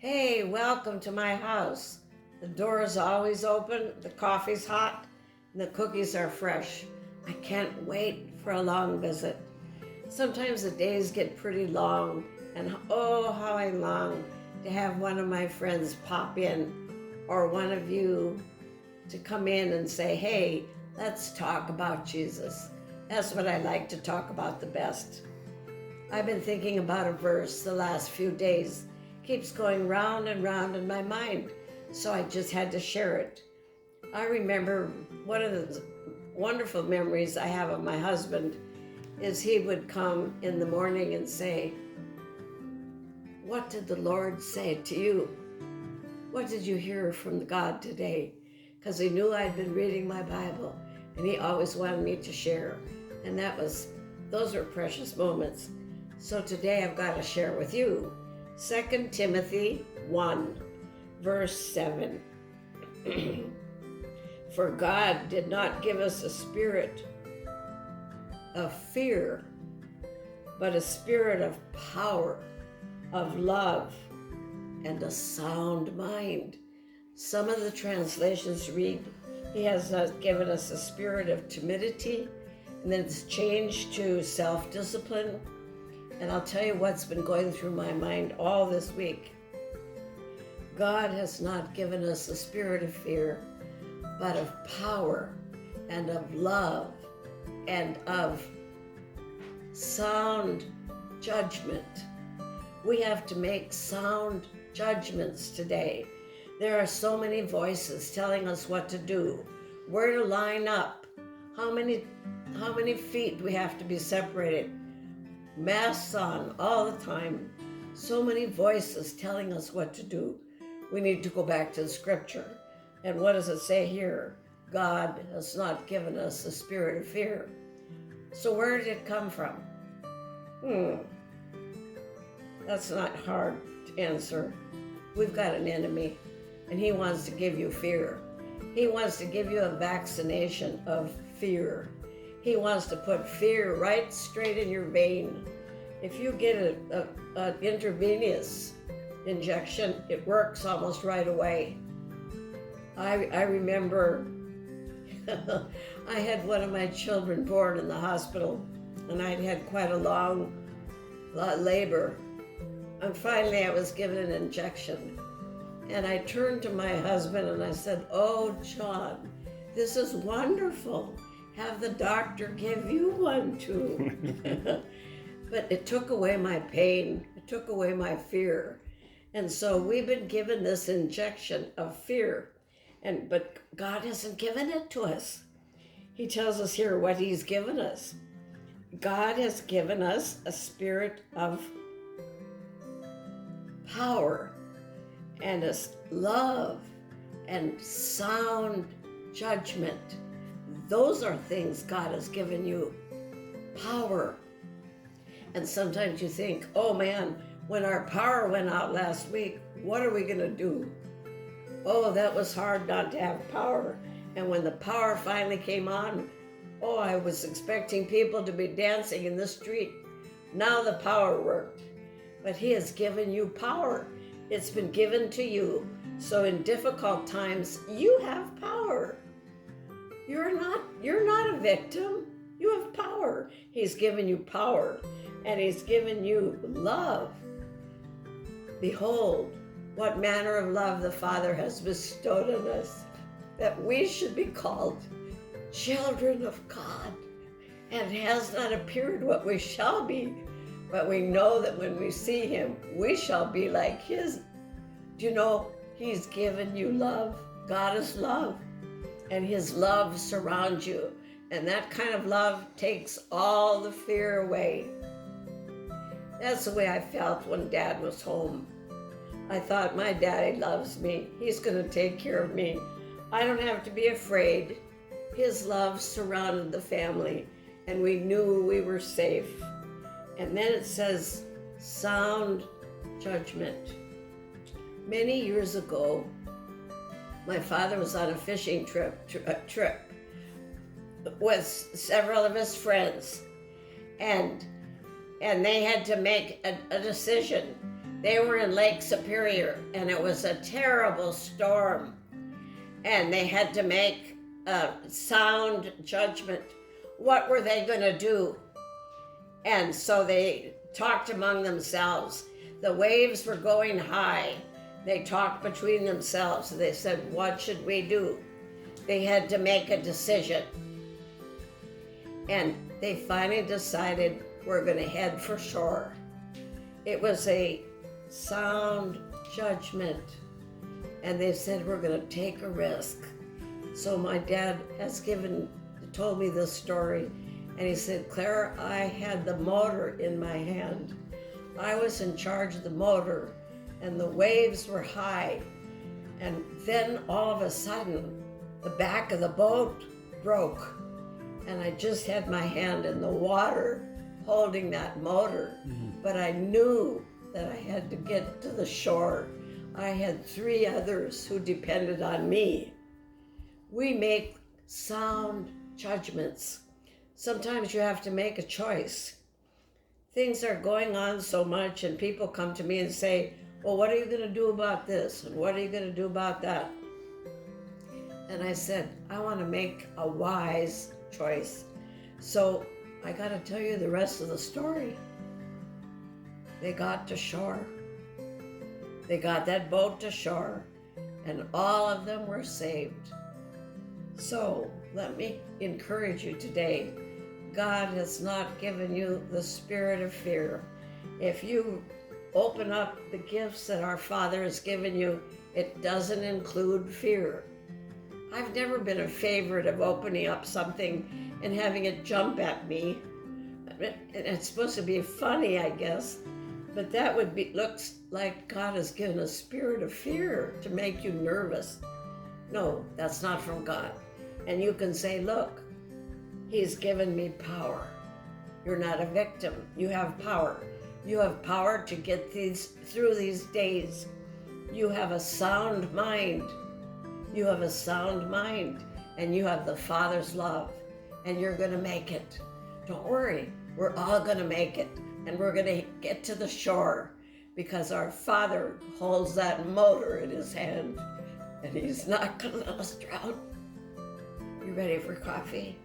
Hey, welcome to my house. The door is always open, the coffee's hot, and the cookies are fresh. I can't wait for a long visit. Sometimes the days get pretty long, and oh, how I long to have one of my friends pop in, or one of you to come in and say, hey, let's talk about Jesus. That's what I like to talk about the best. I've been thinking about a verse the last few days. Keeps going round and round in my mind, so I just had to share it. I remember one of the wonderful memories I have of my husband is he would come in the morning and say, what did the Lord say to you? What did you hear from God today? Because he knew I'd been reading my Bible, and he always wanted me to share. And those are precious moments. So today I've got to share with you 2 Timothy 1, verse 7. For God did not give us a spirit of fear, but a spirit of power, of love, and a sound mind. Some of the translations read, he has not given us a spirit of timidity, and then it's changed to self-discipline. And I'll tell you what's been going through my mind all this week. God has not given us a spirit of fear, but of power and of love and of sound judgment. We have to make sound judgments today. There are so many voices telling us what to do, where to line up, how many feet we have to be separated. Masks on all the time. So many voices telling us what to do. We need to go back to the scripture. And what does it say here? God has not given us a spirit of fear. So where did it come from? That's not hard to answer. We've got an enemy, and he wants to give you fear. He wants to give you a vaccination of fear. He wants to put fear right straight in your vein. If you get an intravenous injection, it works almost right away. I remember I had one of my children born in the hospital, and I'd had quite a long labor. And finally I was given an injection. And I turned to my husband and I said, oh, John, this is wonderful. Have the doctor give you one too. But it took away my pain. It took away my fear. And so we've been given this injection of fear. But God hasn't given it to us. He tells us here what he's given us. God has given us a spirit of power and a love and sound judgment. Those are things God has given you. Power. And sometimes you think, oh man, when our power went out last week, what are we going to do? Oh, that was hard not to have power. And when the power finally came on, oh, I was expecting people to be dancing in the street. Now the power worked. But he has given you power. It's been given to you. So in difficult times, you have power. You're not a victim. You have power. He's given you power, and he's given you love. Behold, what manner of love the Father has bestowed on us, that we should be called children of God. And it has not appeared what we shall be, but we know that when we see him, we shall be like his. Do you know, he's given you love. God is love. And his love surrounds you. And that kind of love takes all the fear away. That's the way I felt when Dad was home. I thought, my daddy loves me. He's going to take care of me. I don't have to be afraid. His love surrounded the family, and we knew we were safe. And then it says, sound judgment. Many years ago, my father was on a fishing trip with several of his friends, and they had to make a decision. They were in Lake Superior, and it was a terrible storm. And they had to make a sound judgment. What were they going to do? And so they talked among themselves. The waves were going high. They talked between themselves. They said, what should we do? They had to make a decision. And they finally decided, we're going to head for shore. It was a sound judgment. And they said, we're going to take a risk. So my dad told me this story. And he said, Clara, I had the motor in my hand. I was in charge of the motor, and the waves were high. And then all of a sudden, the back of the boat broke. And I just had my hand in the water holding that motor. But I knew that I had to get to the shore. I had 3 others who depended on me. We make sound judgments. Sometimes you have to make a choice. Things are going on so much, and people come to me and say, well, what are you going to do about this? And what are you going to do about that? And I said, I want to make a wise choice. So I got to tell you the rest of the story. They got to shore. They got that boat to shore, and all of them were saved. So let me encourage you today. God has not given you the spirit of fear. If you open up the gifts that our Father has given you, it doesn't include fear. I've never been a favorite of opening up something and having it jump at me. It's supposed to be funny, I guess, but that looks like God has given a spirit of fear to make you nervous. No, that's not from God. And you can say, look, He's given me power. You're not a victim. You have power. You have power to get through these days. You have a sound mind. You have a sound mind, and you have the Father's love, and you're going to make it. Don't worry. We're all going to make it, and we're going to get to the shore because our Father holds that motor in His hand, and He's not going to let us drown. You ready for coffee?